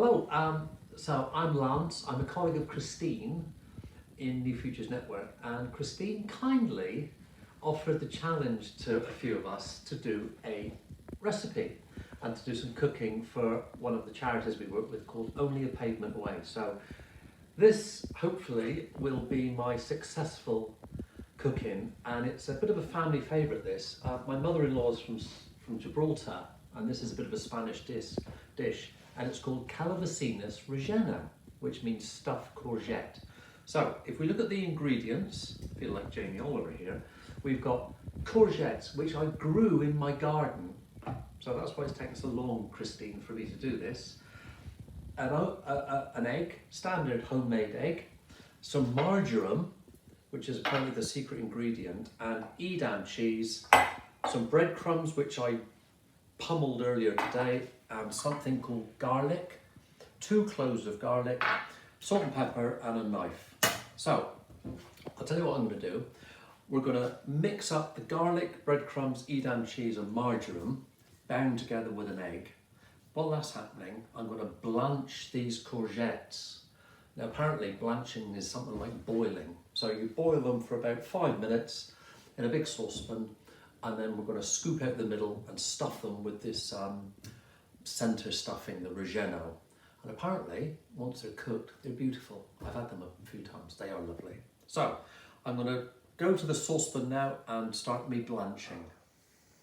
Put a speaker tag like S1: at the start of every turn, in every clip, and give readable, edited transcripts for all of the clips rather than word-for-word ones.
S1: Hello, so I'm Lance. I'm a colleague of Christine in New Futures Network, and Christine kindly offered the challenge to a few of us to do a recipe and to do some cooking for one of the charities we work with called Only a Pavement Away. So this hopefully will be my successful cooking, and it's a bit of a family favourite this. My mother-in-law's from Gibraltar, and this is a bit of a Spanish dish, and it's called calabacines relleno, which means stuffed courgette. So if we look at the ingredients, I feel like Jamie Oliver here, we've got courgettes, which I grew in my garden. So that's why it's taken so long, Christine, for me to do this. An egg, standard homemade egg, some marjoram, which is apparently the secret ingredient, and Edam cheese, some breadcrumbs, which I pummeled earlier today, and something called garlic, 2 cloves of garlic, salt and pepper, and a knife. So, I'll tell you what I'm going to do. We're going to mix up the garlic, breadcrumbs, Edam cheese, and marjoram, bound together with an egg. While that's happening, I'm going to blanch these courgettes. Now, apparently, blanching is something like boiling. So you boil them for about 5 minutes in a big saucepan, and then we're going to scoop out the middle and stuff them with this centre stuffing, the relleno. And apparently, once they're cooked, they're beautiful. I've had them a few times, they are lovely. So, I'm going to go to the saucepan now and start me blanching.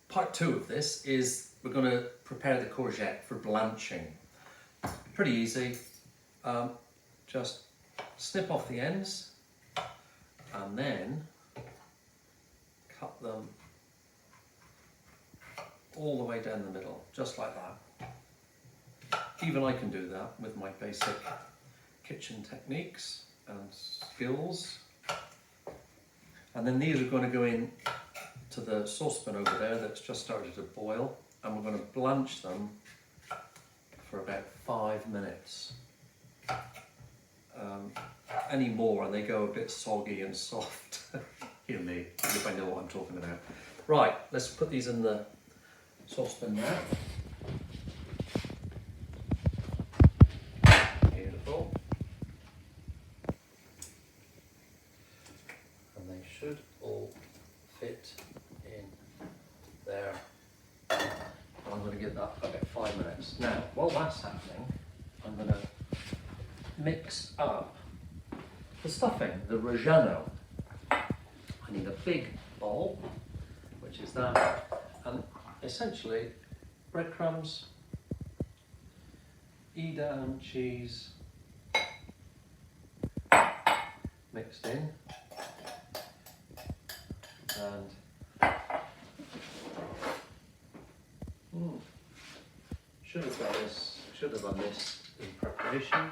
S1: Part 2 of this is we're going to prepare the courgette for blanching. Pretty easy. Just snip off the ends and then cut them all the way down the middle, just like that. Even I can do that with my basic kitchen techniques and skills. And then these are going to go in to the saucepan over there that's just started to boil, and we're going to blanch them for about 5 minutes. Any more and they go a bit soggy and soft. Hear me, if I know what I'm talking about. Right, let's put these in the saucepan now. Beautiful. And they should all fit in there. I'm going to give that about 5 minutes. Now, while that's happening, I'm going to mix up the stuffing, the relleno. I need a big bowl, which is that, and essentially breadcrumbs, Edam cheese mixed in, and should have done this in preparation.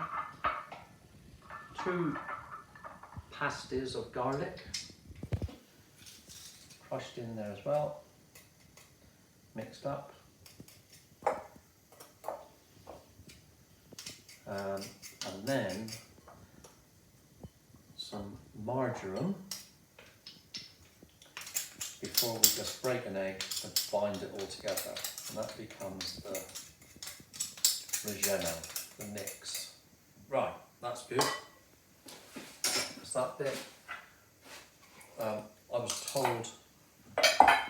S1: 2 pasties of garlic crushed in there as well, mixed up, and then some marjoram before we just break an egg to bind it all together, and that becomes the relleno, the mix. Right, that's good. That bit. I was told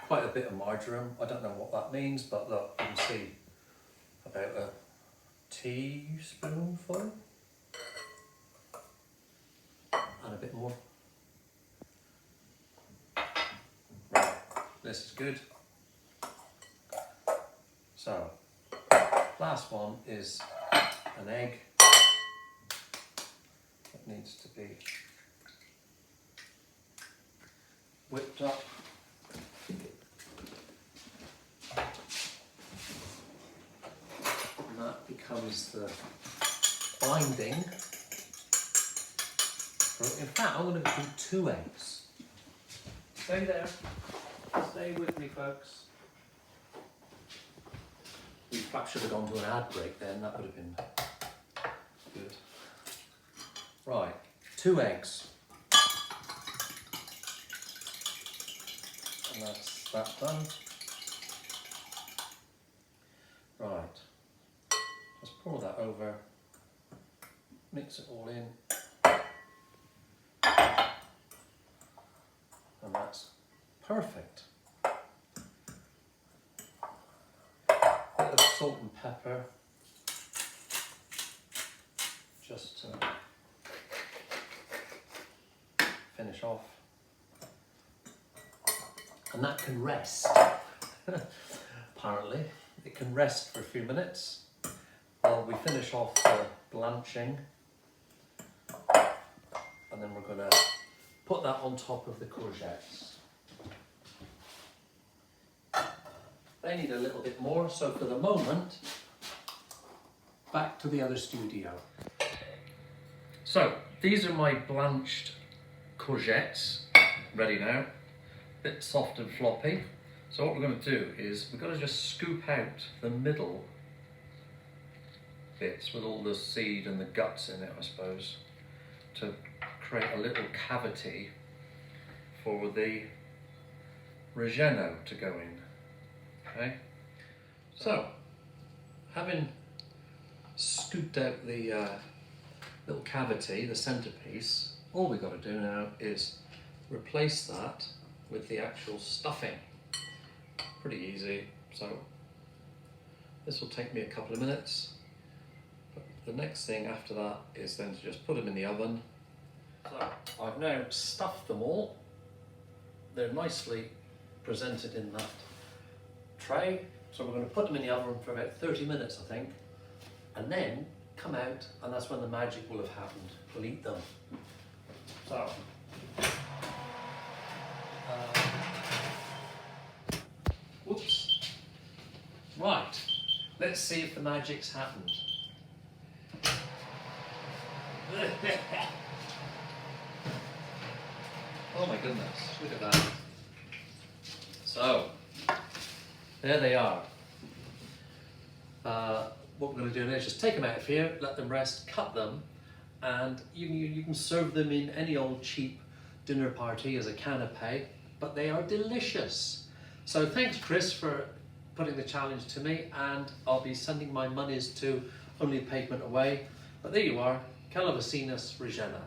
S1: quite a bit of marjoram. I don't know what that means, but look, you can see about a teaspoonful and a bit more. Right, this is good. So, last one is an egg. It needs to be whipped up. And that becomes the binding. In fact, I'm going to do 2 eggs. Stay there. Stay with me, folks. We perhaps should have gone to an ad break then, that would have been good. Right, 2 eggs. And that's that done. Right, just pour that over mix it all in, and that's perfect. Bit of salt and pepper, just to finish off, and that can rest. Apparently, it can rest for a few minutes while we finish off the blanching, and then we're going to put that on top of the courgettes. They need a little bit more, so for the moment, back to the other studio. So, these are my blanched courgettes, ready now, a bit soft and floppy. So what we're going to do is, we're going to just scoop out the middle bits with all the seed and the guts in it, I suppose, to create a little cavity for the Reggiano to go in. Okay, so having scooped out the little cavity, the centerpiece, all we've got to do now is replace that with the actual stuffing. Pretty easy, so this will take me a couple of minutes. But the next thing after that is then to just put them in the oven. So I've now stuffed them all. They're nicely presented in that tray, so we're going to put them in the oven for about 30 minutes, I think, and then come out, and that's when the magic will have happened. We'll eat them. So whoops. Right, let's see if the magic's happened. Oh my goodness, look at that. So, there they are. What we're going to do now is just take them out of here, let them rest, cut them, and you can serve them in any old cheap dinner party as a canapé, but they are delicious. So thanks, Chris, for putting the challenge to me, and I'll be sending my monies to Only Pavement Away. But there you are, Calabasinas Reggiana.